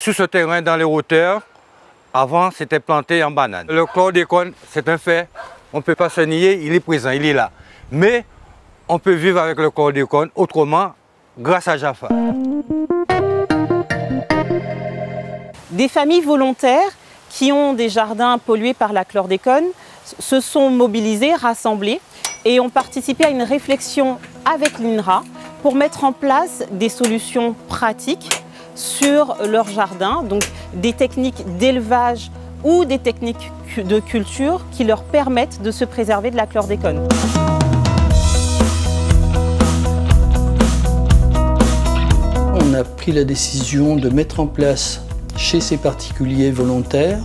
Sur ce terrain, dans les hauteurs, avant, c'était planté en banane. Le chlordécone, c'est un fait. On ne peut pas se nier, il est présent, il est là. Mais on peut vivre avec le chlordécone autrement, grâce à Jaffa. Des familles volontaires qui ont des jardins pollués par la chlordécone se sont mobilisées, rassemblées et ont participé à une réflexion avec l'INRA pour mettre en place des solutions pratiques sur leur jardin, donc des techniques d'élevage ou des techniques de culture qui leur permettent de se préserver de la chlordécone. On a pris la décision de mettre en place chez ces particuliers volontaires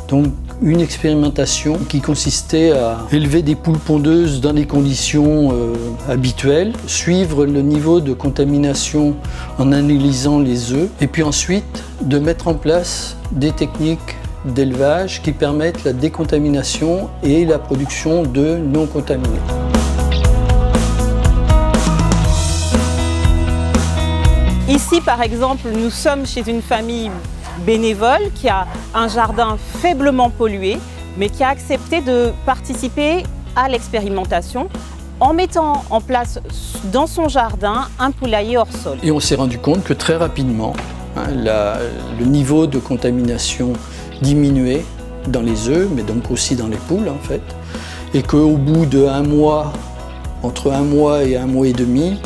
donc une expérimentation qui consistait à élever des poules pondeuses dans des conditions habituelles, suivre le niveau de contamination en analysant les œufs et puis ensuite de mettre en place des techniques d'élevage qui permettent la décontamination et la production d'œufs non contaminés. Ici, par exemple, nous sommes chez une famille bénévole qui a un jardin faiblement pollué, mais qui a accepté de participer à l'expérimentation en mettant en place dans son jardin un poulailler hors sol. Et on s'est rendu compte que très rapidement, le niveau de contamination diminuait dans les œufs, mais donc aussi dans les poules en fait, et qu'au bout de un mois, entre un mois et demi,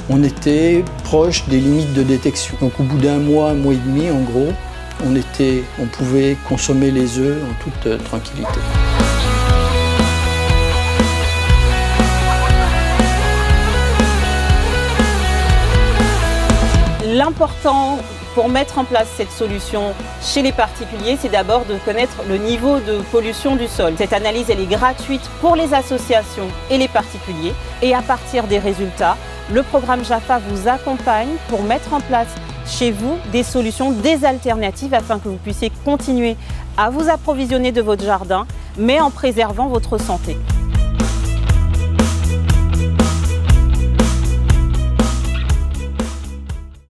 on était proche des limites de détection. Donc au bout d'un mois et demi, en gros, on pouvait consommer les œufs en toute tranquillité. L'important pour mettre en place cette solution chez les particuliers, c'est d'abord de connaître le niveau de pollution du sol. Cette analyse, elle est gratuite pour les associations et les particuliers. Et à partir des résultats, le programme Jaffa vous accompagne pour mettre en place chez vous des solutions, des alternatives afin que vous puissiez continuer à vous approvisionner de votre jardin, mais en préservant votre santé.